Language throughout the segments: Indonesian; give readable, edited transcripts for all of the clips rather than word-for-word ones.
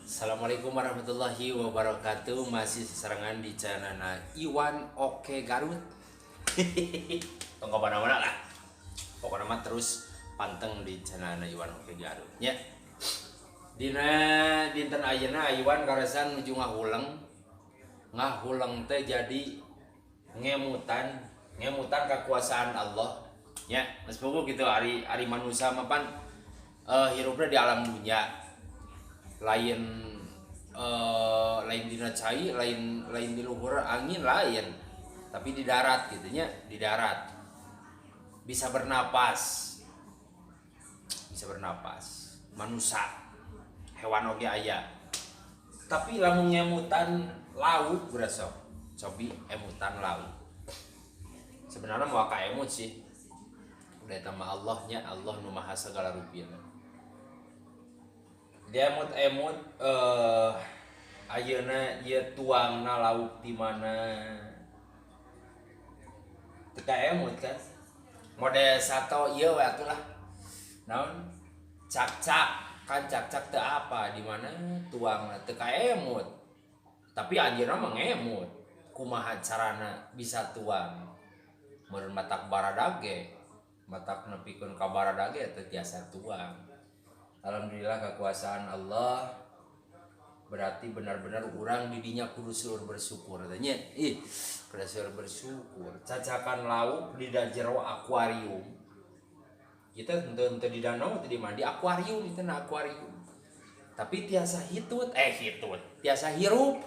Assalamualaikum warahmatullahi wabarakatuh. Masih serangan di channel Iwan Oke Garut. Tunggu mana-mana lah. Pokoknya mah terus panteng di channel Iwan Oke Garut nya. Dina dinten ayeuna Iwan karasan nuju ngahulang teh jadi ngemutan kekuasaan Allah nya. Meskipun gitu hari manusia mapan hirupnya di alam dunia lain lain dina cai lain di luhur angin lain tapi di darat gitunya di darat bisa bernapas manusia hewan oge aya tapi lamun ngemutan laut berasa cobi emutan laut sebenarnya mau ka emut sih udah sama Allahnya Allah nu maha segala rupiah dia emut ayeuna ieu tuangna lauk di mana teka emut kan model sato ieu we atulah naon cak-cak kan cak-cak teu apa di mana tuangna teka emut tapi anjeunna mah ngemut kumaha carana bisa tuang meureun matak baradage matak nepikeun ka baradage teu tiasa tuang. Alhamdulillah kekuasaan Allah berarti benar-benar orang didinya kudu seueur bersyukur katanya kudu seueur bersyukur cacakan lauk di jero akuarium kita tentu di danau teu di mandi akuarium itu na akuarium tapi tiasa tiasa hirup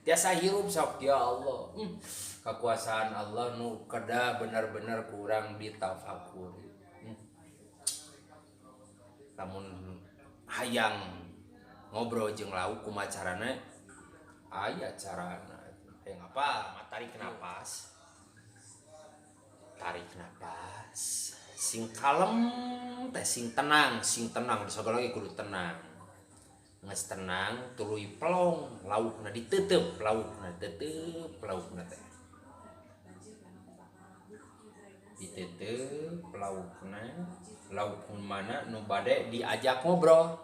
tiasa hirup sok ya Allah kekuasaan Allah nu kedah benar-benar kurang ditafakur namun hayang ngobrol jeung lauk kumaha carana aya carana hayang apa tarik napas sing kalem teh sing tenang disogol lagi kudu tenang geus tenang tuluy pelong laukna diteuteub laukna teh diteuteub laukna lauk mana nu bade diajak ngobrol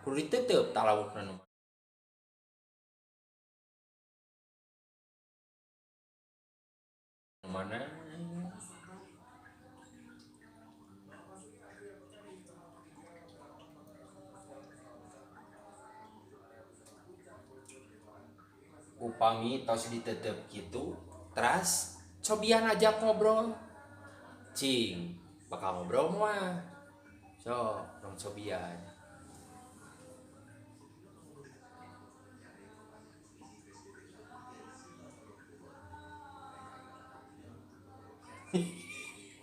kudu diteuteub tah laukna nu mana upami tos diteuteub kitu teras cobian ajak ngobrol cing bakal ngobrol mah so dong cobian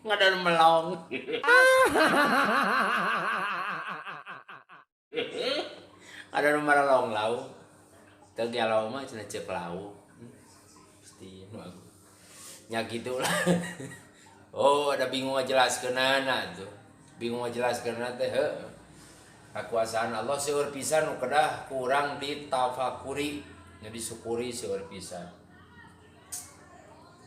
ngadon melong ada melong lau teu galau mah cenah ceuk lau pasti nya gitulah. Oh, ada bingung ngajelaskeunana tuh. Bingung ngajelaskeunana teh kekuasaan Allah seueur pisan nu kedah kurang ditafakuri, nya disyukuri seueur pisan.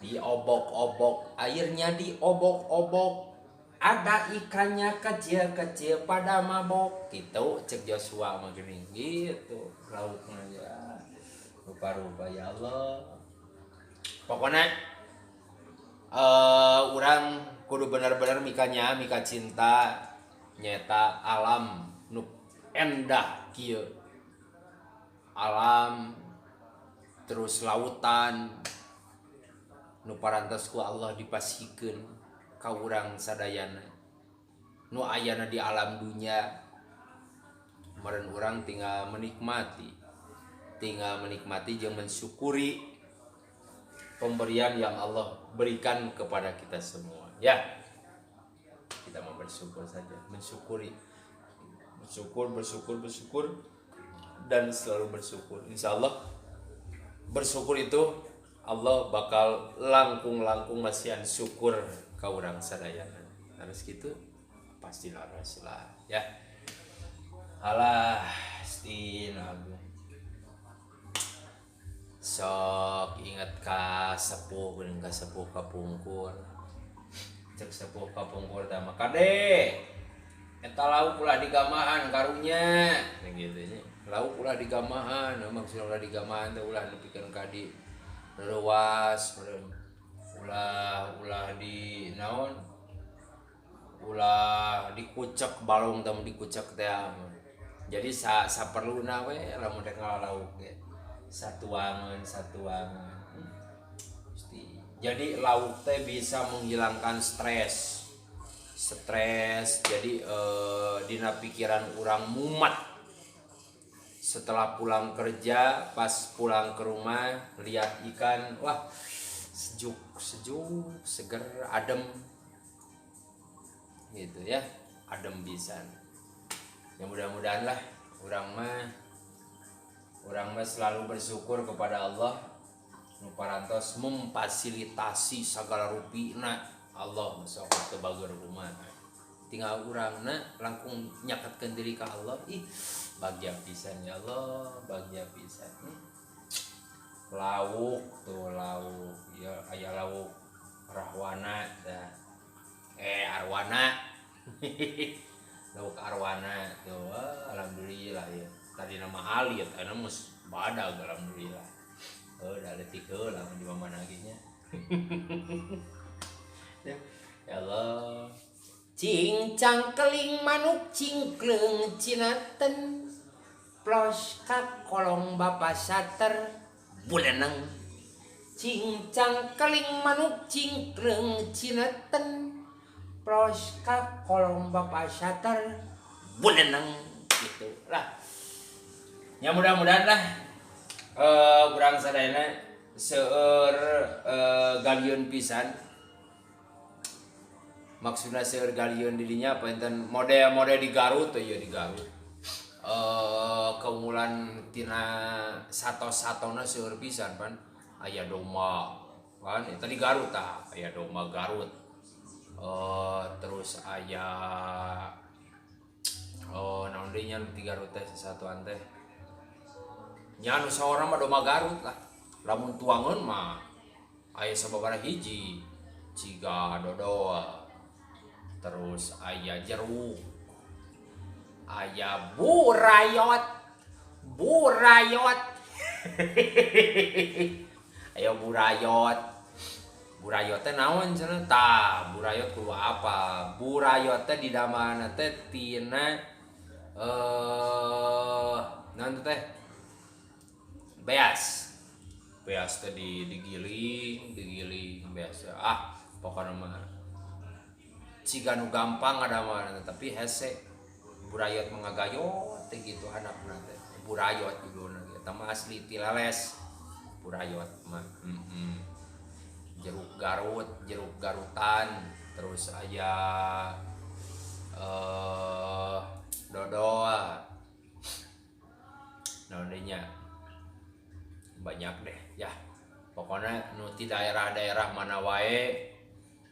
Diobok-obok, airnya diobok-obok. Ada ikannya kecil-kecil pada mabok. Gitu cek Joshua mah geuning gitu. Laukna ya. Rupa-rupa ya Allah. Pokoknya orang kudu benar-benar mika cinta nyata alam nu endah kieu alam terus lautan nu parantos ku Allah dipasikeun ka urang sadayana nu ayana di alam dunia meureun urang tinggal menikmati jeung mensyukuri pemberian yang Allah berikan kepada kita semua ya kita mau bersyukur saja bersyukur dan selalu bersyukur insya Allah bersyukur itu Allah bakal langkung masihan syukur ka urang sadayana harus gitu pastilah ya alah stinagu sok inget ka sepuh kapungkur cek sepuh kapungkur tama kade eta lauk ulah digamahan karunya gitu nya. Lauk ulah digamahan, maksudna ulah digamahan teh ulah nepikeun ka di leuwas, ulah di naon? Ulah dikucek balong teh dikucek teh. Jadi saperluna we lamun rek ngalauk ge. Satuangan. Jadi lauk teh bisa menghilangkan stres. Jadi dina pikiran urang mumet. Setelah pulang kerja, pas pulang ke rumah lihat ikan, wah sejuk, seger, adem gitu ya, adem pisan. Ya mudah-mudahan lah orang mah selalu bersyukur kepada Allah nu parantos memfasilitasi segala rupina Allah sok teu bager rumah. Tinggal urangna langkung nyaketkeun diri ka Allah, ih bahagia pisan ya Allah, bahagia pisan. Lauk ya aya lauk rahwana dah. Arwana. Lauk arwana tuh, alhamdulillah ya. Tadi nama alit, anu mus badag alhamdulillah. Da leutik heula di mana nya. Ya Allah. Cincang keling manuk cingkleng cinaten plos ka kolong bapa sater buleneng. Cincang keling manuk cingkleng cinaten plos ka kolong bapa sater buleneng gitu lah. Ya mudah-mudahan lah urang sadayana seueur galieun pisan. Maksudna seueur galieun didinya apa enten mode di Garut ya di Garut. Keunggulan tina satos-satona seueur pisan pan. Aya domba kan eta di Garut tah, aya domba Garut. Terus aya naon deui nya di Garut teh sasatuan teh. Nya anu saorang mah domba Garut lah. Lamun tuangeun mah aya sababaraha hiji. Ciga dodoa. Terus aya jeruk, aya burayot, aya burayot teh naon cenah tah burayot kudu apa? Burayot teh di damana teh tina naon teh beas teh digiling beas pokokna mah ciga nu gampang ada mana tapi hese burayot mangagayot teh gitu hanapna teh burayot judulna eta mah asli Tilales burayot mah jeruk garutan terus aya dodoa naon deui nya banyak deh ya pokoknya nu ti daerah-daerah mana wae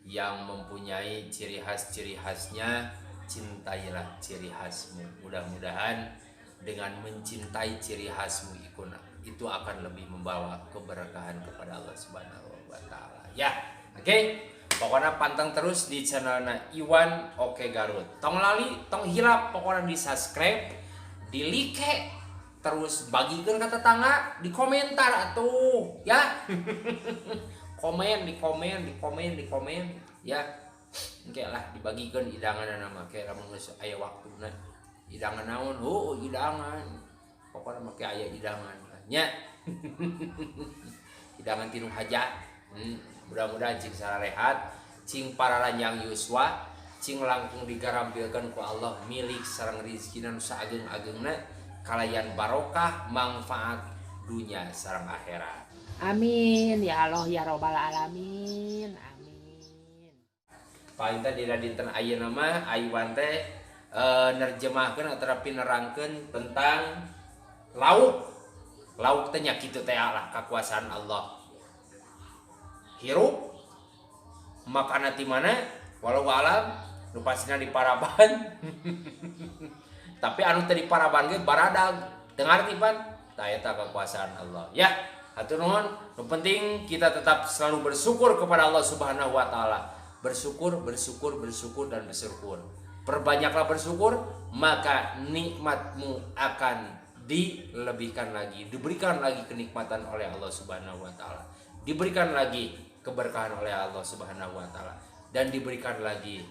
yang mempunyai ciri khasnya, cintailah ciri khasmu. Mudah-mudahan dengan mencintai ciri khasmu itu akan lebih membawa keberkahan kepada Allah Subhanahu wa taala. Ya, oke. Pokoknya pantang terus di channelna Iwan Oke Garut. Tong lali, tong hilap, pokoknya di subscribe, di like, terus bagikan ke tetangga, di komentar atuh, ya. Komen ya engke lah dibagikan hidangan nama kayak lamun geus aya waktuna hidangan naon hidangan pokoknya make aya hidangan nya hidangan tinu hajat mudah-mudahan cing sararehat cing pararanjang yuswa cing langkung digarampilkeun ku Allah milik sareng rezekina nu saageng-agengna kalayan barokah manfaat dunya sareng akhirat. Amin ya Allah ya robbal alamin. Amin. Paling teh dina dinten ayeuna mah Iwan teh nerjemahkeun ataupun nerangkeun tentang lauk. Lauk teh nya kitu teh lah kakuasaan Allah. Hirup makana ti mana walau alam nu pasina di Paraban. Tapi anu teh di Paraban ge baradag. Dengar ti pan? Tah eta kakuasaan Allah. Ya. Hatur nuhun, yang penting kita tetap selalu bersyukur kepada Allah Subhanahu wa taala. Bersyukur dan bersyukur. perbanyaklah bersyukur, maka nikmatmu akan dilebihkan lagi, diberikan lagi kenikmatan oleh Allah Subhanahu wa taala, diberikan lagi keberkahan oleh Allah Subhanahu wa taala, dan diberikan lagi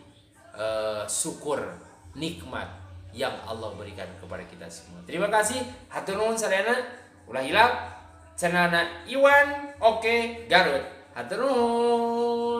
syukur nikmat yang Allah berikan kepada kita semua. Terima kasih. Hatur nuhun sadayana. Ulah hilap cenana Iwan Oke Garut. Hatur nuhun.